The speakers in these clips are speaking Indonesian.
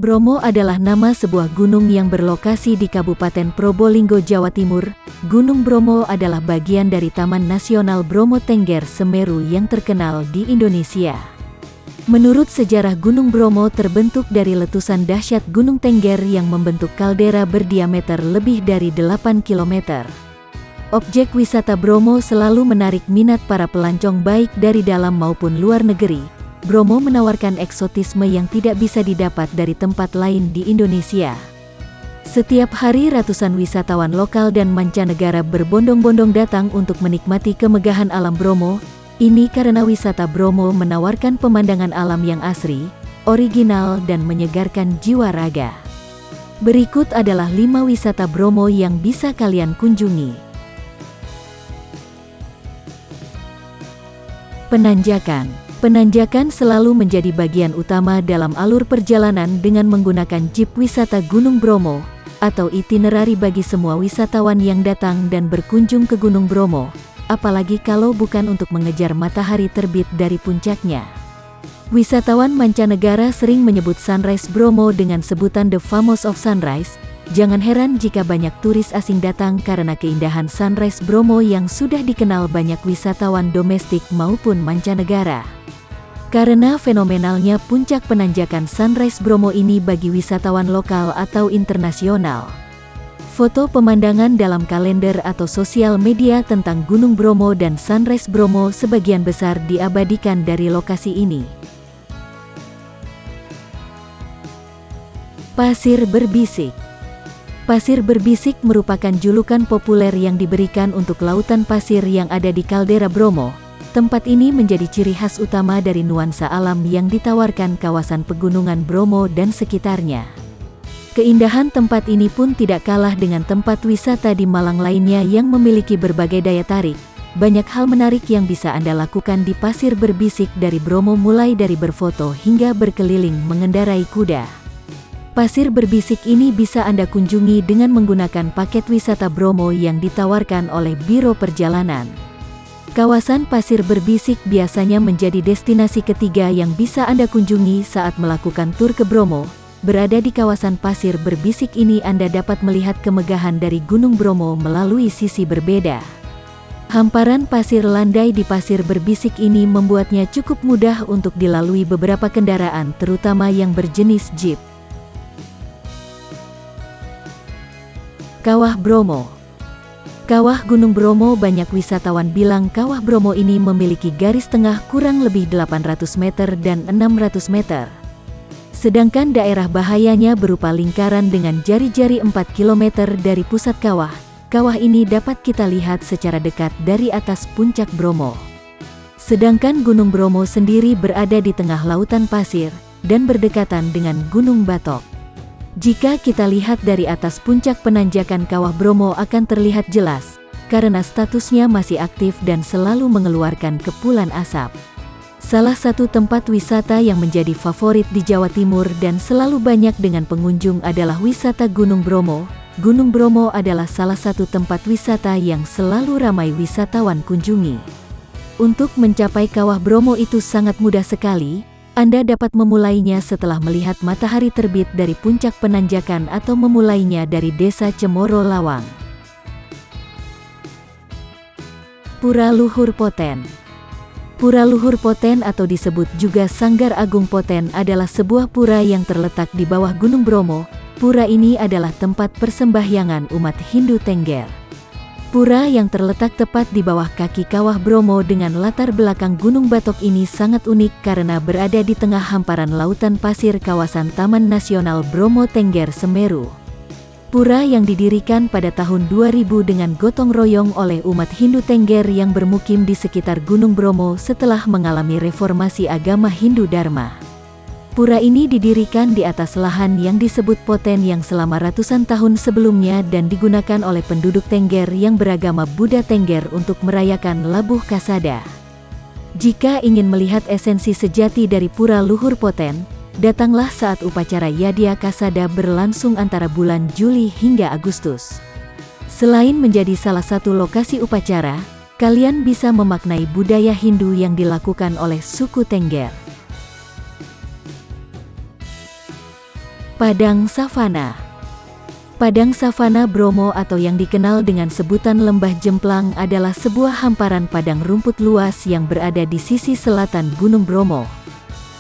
Bromo adalah nama sebuah gunung yang berlokasi di Kabupaten Probolinggo, Jawa Timur. Gunung Bromo adalah bagian dari Taman Nasional Bromo Tengger Semeru yang terkenal di Indonesia. Menurut sejarah, Gunung Bromo terbentuk dari letusan dahsyat Gunung Tengger yang membentuk kaldera berdiameter lebih dari 8 km. Objek wisata Bromo selalu menarik minat para pelancong baik dari dalam maupun luar negeri. Bromo menawarkan eksotisme yang tidak bisa didapat dari tempat lain di Indonesia. Setiap hari ratusan wisatawan lokal dan mancanegara berbondong-bondong datang untuk menikmati kemegahan alam Bromo. Ini karena wisata Bromo menawarkan pemandangan alam yang asri, original dan menyegarkan jiwa raga. Berikut adalah 5 wisata Bromo yang bisa kalian kunjungi. Penanjakan. Penanjakan selalu menjadi bagian utama dalam alur perjalanan dengan menggunakan jeep wisata Gunung Bromo, atau itinerari bagi semua wisatawan yang datang dan berkunjung ke Gunung Bromo, apalagi kalau bukan untuk mengejar matahari terbit dari puncaknya. Wisatawan mancanegara sering menyebut Sunrise Bromo dengan sebutan The Famous of Sunrise. Jangan heran jika banyak turis asing datang karena keindahan Sunrise Bromo yang sudah dikenal banyak wisatawan domestik maupun mancanegara. Karena fenomenalnya puncak penanjakan Sunrise Bromo ini bagi wisatawan lokal atau internasional. Foto pemandangan dalam kalender atau sosial media tentang Gunung Bromo dan Sunrise Bromo sebagian besar diabadikan dari lokasi ini. Pasir berbisik. Pasir berbisik merupakan julukan populer yang diberikan untuk lautan pasir yang ada di kaldera Bromo. Tempat ini menjadi ciri khas utama dari nuansa alam yang ditawarkan kawasan pegunungan Bromo dan sekitarnya. Keindahan tempat ini pun tidak kalah dengan tempat wisata di Malang lainnya yang memiliki berbagai daya tarik. Banyak hal menarik yang bisa Anda lakukan di pasir berbisik dari Bromo, mulai dari berfoto hingga berkeliling mengendarai kuda. Pasir berbisik ini bisa Anda kunjungi dengan menggunakan paket wisata Bromo yang ditawarkan oleh Biro Perjalanan. Kawasan pasir berbisik biasanya menjadi destinasi ketiga yang bisa Anda kunjungi saat melakukan tur ke Bromo. Berada di kawasan pasir berbisik ini Anda dapat melihat kemegahan dari Gunung Bromo melalui sisi berbeda. Hamparan pasir landai di pasir berbisik ini membuatnya cukup mudah untuk dilalui beberapa kendaraan, terutama yang berjenis jeep. Kawah Bromo. Kawah Gunung Bromo. Banyak wisatawan bilang Kawah Bromo ini memiliki garis tengah kurang lebih 800 meter dan 600 meter. Sedangkan daerah bahayanya berupa lingkaran dengan jari-jari 4 km dari pusat kawah. Kawah ini dapat kita lihat secara dekat dari atas puncak Bromo. Sedangkan Gunung Bromo sendiri berada di tengah lautan pasir dan berdekatan dengan Gunung Batok. Jika kita lihat dari atas puncak penanjakan Kawah Bromo akan terlihat jelas, karena statusnya masih aktif dan selalu mengeluarkan kepulan asap. Salah satu tempat wisata yang menjadi favorit di Jawa Timur dan selalu banyak dengan pengunjung adalah wisata Gunung Bromo. Gunung Bromo adalah salah satu tempat wisata yang selalu ramai wisatawan kunjungi. Untuk mencapai Kawah Bromo itu sangat mudah sekali. Anda dapat memulainya setelah melihat matahari terbit dari puncak penanjakan atau memulainya dari Desa Cemoro Lawang. Pura Luhur Poten. Pura Luhur Poten atau disebut juga Sanggar Agung Poten adalah sebuah pura yang terletak di bawah Gunung Bromo. Pura ini adalah tempat persembahyangan umat Hindu Tengger. Pura yang terletak tepat di bawah kaki Kawah Bromo dengan latar belakang Gunung Batok ini sangat unik karena berada di tengah hamparan lautan pasir kawasan Taman Nasional Bromo Tengger Semeru. Pura yang didirikan pada tahun 2000 dengan gotong royong oleh umat Hindu Tengger yang bermukim di sekitar Gunung Bromo setelah mengalami reformasi agama Hindu Dharma. Pura ini didirikan di atas lahan yang disebut Poten yang selama ratusan tahun sebelumnya dan digunakan oleh penduduk Tengger yang beragama Buddha Tengger untuk merayakan Labuh Kasada. Jika ingin melihat esensi sejati dari Pura Luhur Poten, datanglah saat upacara Yadya Kasada berlangsung antara bulan Juli hingga Agustus. Selain menjadi salah satu lokasi upacara, kalian bisa memaknai budaya Hindu yang dilakukan oleh suku Tengger. Padang Savana. Padang Savana Bromo atau yang dikenal dengan sebutan Lembah Jemplang adalah sebuah hamparan padang rumput luas yang berada di sisi selatan Gunung Bromo.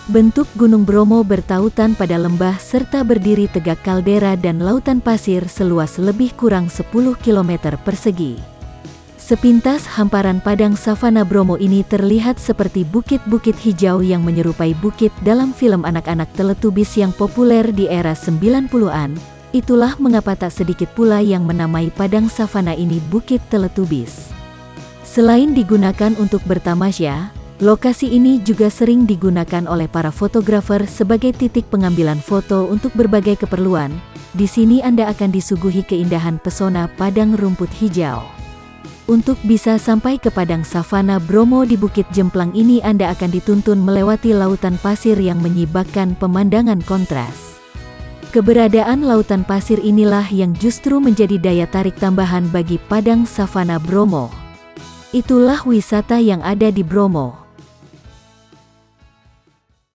Bentuk Gunung Bromo bertautan pada lembah serta berdiri tegak kaldera dan lautan pasir seluas lebih kurang 10 km persegi. Sepintas hamparan padang savana Bromo ini terlihat seperti bukit-bukit hijau yang menyerupai bukit dalam film anak-anak Teletubbies yang populer di era 90-an. Itulah mengapa tak sedikit pula yang menamai padang savana ini Bukit Teletubbies. Selain digunakan untuk bertamasya, lokasi ini juga sering digunakan oleh para fotografer sebagai titik pengambilan foto untuk berbagai keperluan. Di sini Anda akan disuguhi keindahan pesona padang rumput hijau. Untuk bisa sampai ke padang savana Bromo di Bukit Jemplang ini Anda akan dituntun melewati lautan pasir yang menyibakkan pemandangan kontras. Keberadaan lautan pasir inilah yang justru menjadi daya tarik tambahan bagi padang savana Bromo. Itulah wisata yang ada di Bromo.